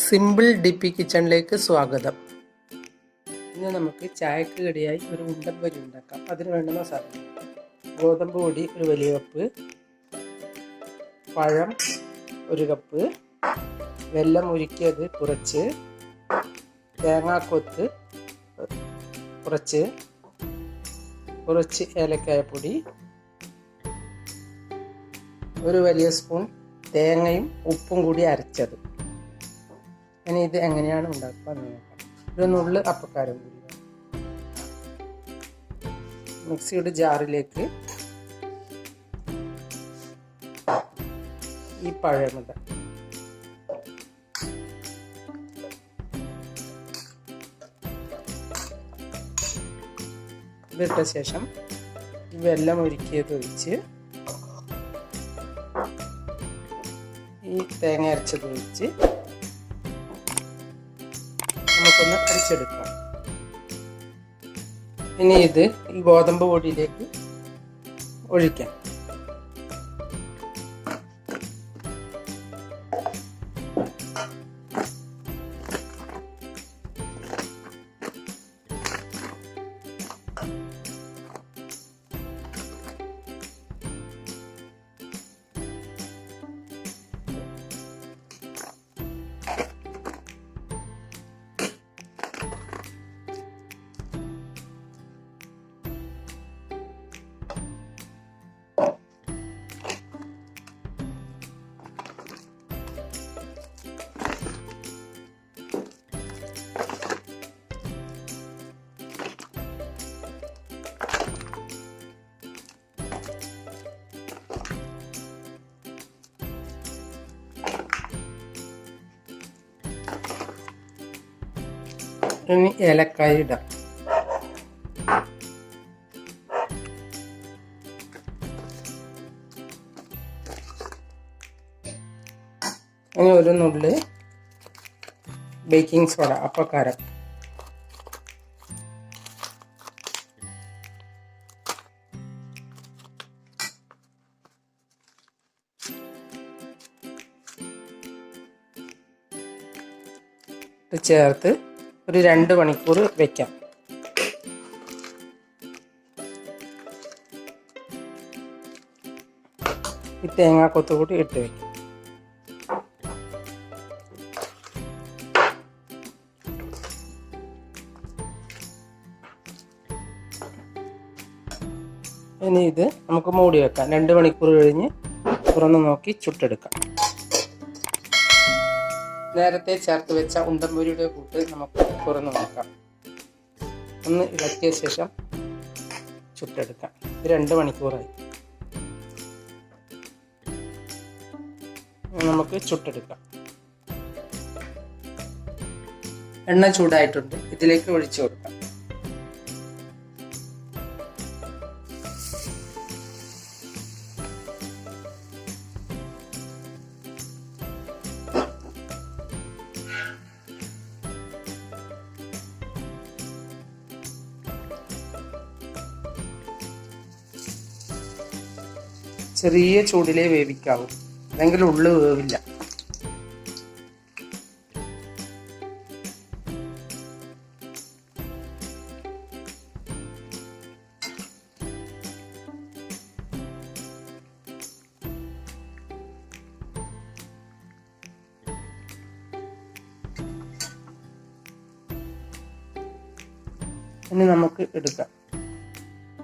Simple ഡിപ്പി കിച്ചണിലേക്ക് സ്വാഗതം. ഇന്ന് നമുക്ക് ചായക്ക് കടിയായി ഒരു ഉണ്ടംപൊരി ഉണ്ടാക്കാം. അതിന് വേണ്ടുന്ന സാധനം: ഗോതമ്പ് പൊടി ഒരു വലിയ കപ്പ്, പഴം ഒരു കപ്പ്, വെല്ലം ഉരുക്കിയത് കുറച്ച്, തേങ്ങാക്കൊത്ത് കുറച്ച് ഏലക്കായപ്പൊടി, ഒരു വലിയ സ്പൂൺ തേങ്ങയും ഉപ്പും കൂടി അരച്ചത്. ഇനി ഇത് എങ്ങനെയാണ് ഉണ്ടാക്കുക എന്ന് നോക്കാം. ഒരു നുള്ള് അപ്പക്കാരം കൂടി മിക്സിയുടെ ജാറിലേക്ക് ഈ പഴമിട. ഇതിട്ട ശേഷം വെല്ലം ഉരുക്കിയത് ഒഴിച്ച് ഈ തേങ്ങ അരച്ചത് ഒഴിച്ച് നമുക്കൊന്ന് അരിച്ചെടുക്കാം. ഇനി ഇത് ഈ ഗോതമ്പ് പൊടിയിലേക്ക് ഒഴിക്കാം. ഇനി ഏലക്കായ ഇടാം. ഇനി ഒരു നുള്ളി ബേക്കിംഗ് സോഡ, അപ്പക്കാരം. ചേർത്ത് ഒരു 2 മണിക്കൂർ വെക്കാം. ഈ തേങ്ങാക്കൊത്ത് കൂടി ഇട്ട് വയ്ക്കാം. ഇനി ഇത് നമുക്ക് മൂടി വെക്കാം. 2 മണിക്കൂർ കഴിഞ്ഞ് തുറന്ന് നോക്കി ചുട്ടെടുക്കാം. നേരത്തെ ചേർത്ത് വെച്ച ഉണ്ടംപൊരിയുടെ കൂട്ട് നമുക്ക് തുറന്ന് നോക്കാം. ഒന്ന് ഇളക്കിയ ശേഷം ചുട്ടെടുക്കാം. ഇത് 2 മണിക്കൂറായി. നമുക്ക് ചുട്ടെടുക്കാം. എണ്ണ ചൂടായിട്ടുണ്ട്. ഇതിലേക്ക് ഒഴിച്ചു കൊടുക്കാം. ചെറിയ ചൂടിലേ വേവിക്കാവൂ, അല്ലെങ്കിൽ ഉള്ളു വേവില്ല. ഇനി നമുക്ക് എടുക്കാം.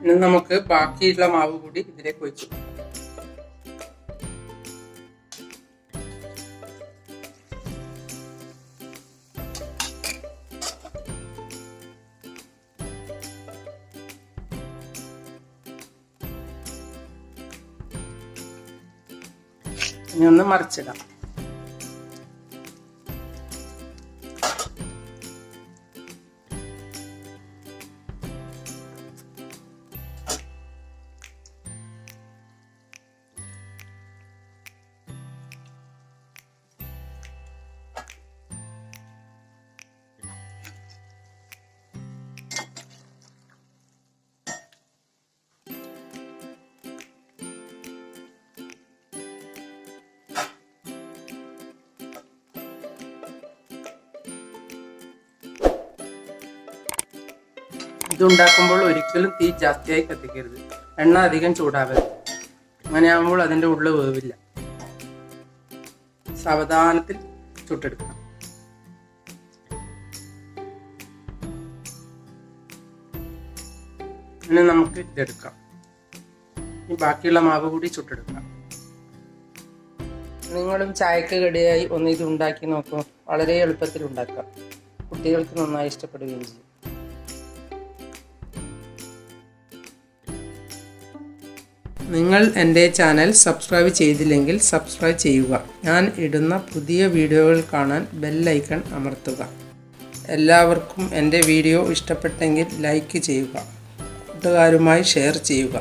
ഇനി നമുക്ക് ബാക്കിയുള്ള മാവ് കൂടി ഇതിലേക്ക് ഒഴിച്ചു. ഇനി ഒന്ന് മറിച്ചിടാം. ഇതുണ്ടാക്കുമ്പോൾ ഒരിക്കലും തീ ജാസ്തിയായി കത്തിക്കരുത്. എണ്ണ അധികം ചൂടാവരുത്. അങ്ങനെയാകുമ്പോൾ അതിൻ്റെ ഉള്ളിൽ വേവില്ല. സാവധാനത്തിൽ ചുട്ടെടുക്കണം. ഇനി നമുക്ക് ഇതെടുക്കാം. ഇനി ബാക്കിയുള്ള മാവ് കൂടി ചുട്ടെടുക്കാം. നിങ്ങളും ചായക്ക് കടിയായി ഒന്ന് ഇത് ഉണ്ടാക്കി നോക്കൂ. വളരെ എളുപ്പത്തിൽ ഉണ്ടാക്കാം. കുട്ടികൾക്ക് നന്നായി ഇഷ്ടപ്പെടുകയും ചെയ്യും. നിങ്ങൾ എൻ്റെ ചാനൽ സബ്സ്ക്രൈബ് ചെയ്തില്ലെങ്കിൽ സബ്സ്ക്രൈബ് ചെയ്യുക. ഞാൻ ഇടുന്ന പുതിയ വീഡിയോകൾ കാണാൻ ബെൽ ഐക്കൺ അമർത്തുക. എല്ലാവർക്കും എൻ്റെ വീഡിയോ ഇഷ്ടപ്പെട്ടെങ്കിൽ ലൈക്ക് ചെയ്യുക. കൂട്ടുകാരുമായി ഷെയർ ചെയ്യുക.